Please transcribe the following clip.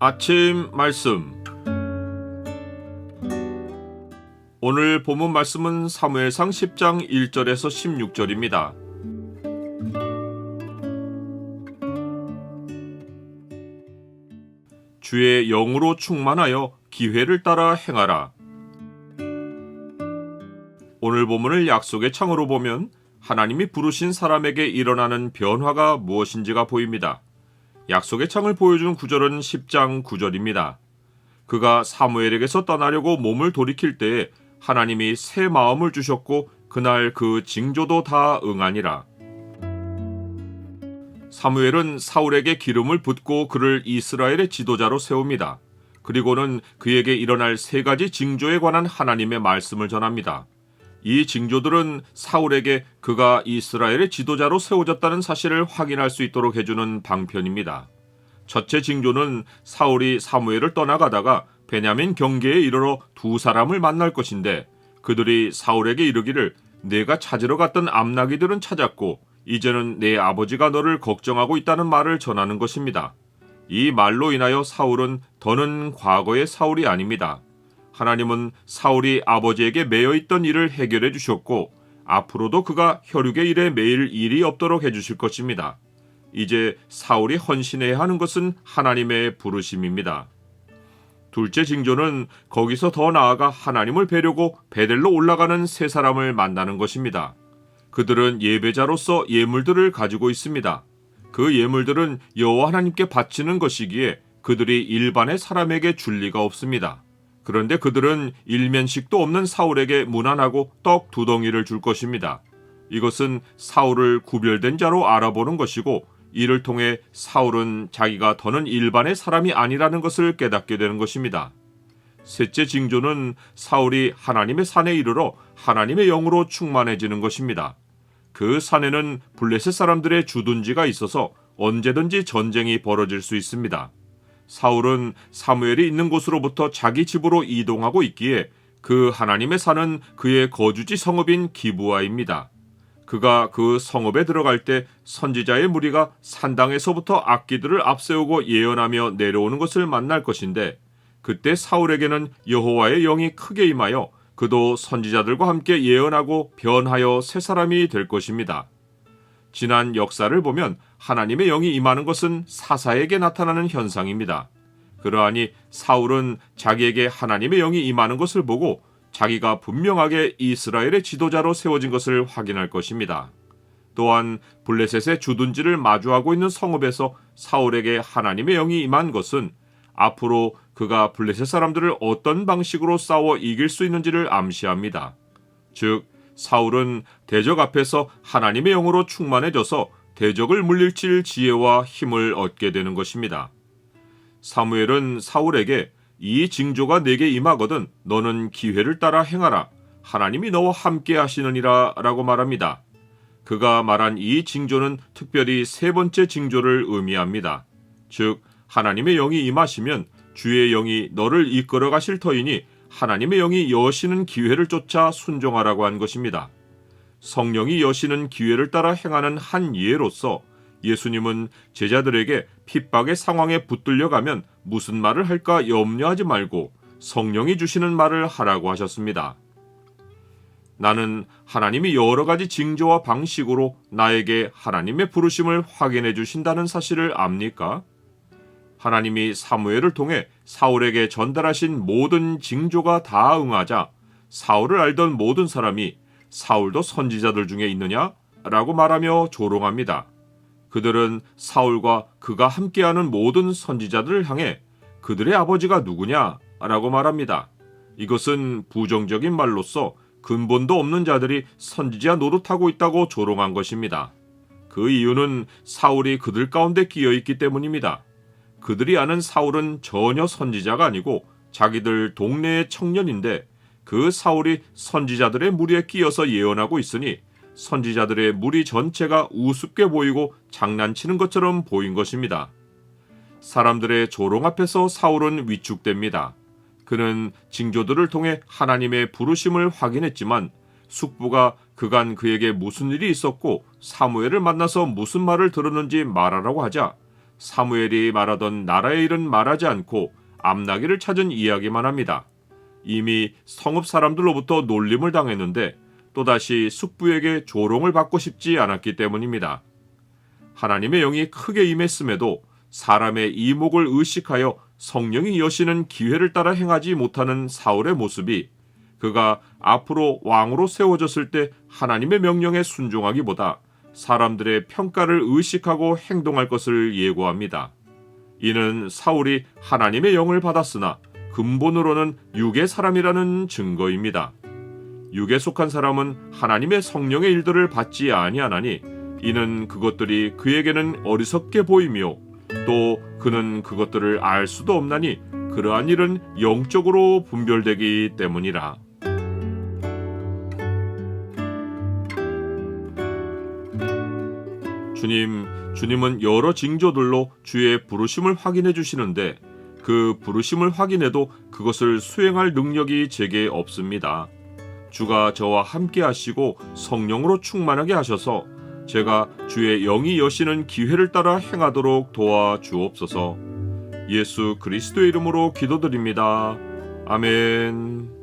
아침 말씀. 오늘 본문 말씀은 사무엘상 10장 1절에서 16절입니다. 주의 영으로 충만하여 기회를 따라 행하라. 오늘 본문을 약속의 창으로 보면 하나님이 부르신 사람에게 일어나는 변화가 무엇인지가 보입니다. 약속의 창을 보여준 구절은 10장 9절입니다. 그가 사무엘에게서 떠나려고 몸을 돌이킬 때에 하나님이 새 마음을 주셨고 그날 그 징조도 다 응하니라. 사무엘은 사울에게 기름을 붓고 그를 이스라엘의 지도자로 세웁니다. 그리고는 그에게 일어날 세 가지 징조에 관한 하나님의 말씀을 전합니다. 이 징조들은 사울에게 그가 이스라엘의 지도자로 세워졌다는 사실을 확인할 수 있도록 해주는 방편입니다. 첫째 징조는 사울이 사무엘을 떠나가다가 베냐민 경계에 이르러 두 사람을 만날 것인데 그들이 사울에게 이르기를 내가 찾으러 갔던 암나기들은 찾았고 이제는 내 아버지가 너를 걱정하고 있다는 말을 전하는 것입니다. 이 말로 인하여 사울은 더는 과거의 사울이 아닙니다. 하나님은 사울이 아버지에게 매여있던 일을 해결해 주셨고 앞으로도 그가 혈육의 일에 매일 일이 없도록 해주실 것입니다. 이제 사울이 헌신해야 하는 것은 하나님의 부르심입니다. 둘째 징조는 거기서 더 나아가 하나님을 뵈려고 베델로 올라가는 세 사람을 만나는 것입니다. 그들은 예배자로서 예물들을 가지고 있습니다. 그 예물들은 여호와 하나님께 바치는 것이기에 그들이 일반의 사람에게 줄 리가 없습니다. 그런데 그들은 일면식도 없는 사울에게 무난하고 떡 2덩이를 줄 것입니다. 이것은 사울을 구별된 자로 알아보는 것이고 이를 통해 사울은 자기가 더는 일반의 사람이 아니라는 것을 깨닫게 되는 것입니다. 셋째 징조는 사울이 하나님의 산에 이르러 하나님의 영으로 충만해지는 것입니다. 그 산에는 블레셋 사람들의 주둔지가 있어서 언제든지 전쟁이 벌어질 수 있습니다. 사울은 사무엘이 있는 곳으로부터 자기 집으로 이동하고 있기에 그 하나님의 산은 그의 거주지 성읍인 기브아입니다. 그가 그 성읍에 들어갈 때 선지자의 무리가 산당에서부터 악기들을 앞세우고 예언하며 내려오는 것을 만날 것인데 그때 사울에게는 여호와의 영이 크게 임하여 그도 선지자들과 함께 예언하고 변하여 새 사람이 될 것입니다. 지난 역사를 보면 하나님의 영이 임하는 것은 사사에게 나타나는 현상입니다. 그러하니 사울은 자기에게 하나님의 영이 임하는 것을 보고 자기가 분명하게 이스라엘의 지도자로 세워진 것을 확인할 것입니다. 또한 블레셋의 주둔지를 마주하고 있는 성읍에서 사울에게 하나님의 영이 임한 것은 앞으로 그가 블레셋 사람들을 어떤 방식으로 싸워 이길 수 있는지를 암시합니다. 즉 사울은 대적 앞에서 하나님의 영으로 충만해져서 대적을 물리칠 지혜와 힘을 얻게 되는 것입니다. 사무엘은 사울에게 이 징조가 내게 임하거든 너는 기회를 따라 행하라. 하나님이 너와 함께 하시느니라 라고 말합니다. 그가 말한 이 징조는 특별히 세 번째 징조를 의미합니다. 즉 하나님의 영이 임하시면 주의 영이 너를 이끌어 가실 터이니 하나님의 영이 여시는 기회를 쫓아 순종하라고 한 것입니다. 성령이 여시는 기회를 따라 행하는 한 예로서 예수님은 제자들에게 핍박의 상황에 붙들려가면 무슨 말을 할까 염려하지 말고 성령이 주시는 말을 하라고 하셨습니다. 나는 하나님이 여러 가지 징조와 방식으로 나에게 하나님의 부르심을 확인해 주신다는 사실을 압니까? 하나님이 사무엘을 통해 사울에게 전달하신 모든 징조가 다 응하자 사울을 알던 모든 사람이 사울도 선지자들 중에 있느냐? 라고 말하며 조롱합니다. 그들은 사울과 그가 함께하는 모든 선지자들을 향해 그들의 아버지가 누구냐? 라고 말합니다. 이것은 부정적인 말로서 근본도 없는 자들이 선지자 노릇하고 있다고 조롱한 것입니다. 그 이유는 사울이 그들 가운데 끼어 있기 때문입니다. 그들이 아는 사울은 전혀 선지자가 아니고 자기들 동네의 청년인데 그 사울이 선지자들의 무리에 끼어서 예언하고 있으니 선지자들의 무리 전체가 우습게 보이고 장난치는 것처럼 보인 것입니다. 사람들의 조롱 앞에서 사울은 위축됩니다. 그는 징조들을 통해 하나님의 부르심을 확인했지만 숙부가 그간 그에게 무슨 일이 있었고 사무엘을 만나서 무슨 말을 들었는지 말하라고 하자 사무엘이 말하던 나라의 일은 말하지 않고 암나기를 찾은 이야기만 합니다. 이미 성읍 사람들로부터 놀림을 당했는데 또다시 숙부에게 조롱을 받고 싶지 않았기 때문입니다. 하나님의 영이 크게 임했음에도 사람의 이목을 의식하여 성령이 여시는 기회를 따라 행하지 못하는 사울의 모습이 그가 앞으로 왕으로 세워졌을 때 하나님의 명령에 순종하기보다 사람들의 평가를 의식하고 행동할 것을 예고합니다. 이는 사울이 하나님의 영을 받았으나 근본으로는 육의 사람이라는 증거입니다. 육에 속한 사람은 하나님의 성령의 일들을 받지 아니하나니 이는 그것들이 그에게는 어리석게 보이며 또 그는 그것들을 알 수도 없나니 그러한 일은 영적으로 분별되기 때문이라. 주님은 여러 징조들로 주의 부르심을 확인해 주시는데 그 부르심을 확인해도 그것을 수행할 능력이 제게 없습니다. 주가 저와 함께 하시고 성령으로 충만하게 하셔서 제가 주의 영이 여시는 기회를 따라 행하도록 도와주옵소서. 예수 그리스도의 이름으로 기도드립니다. 아멘.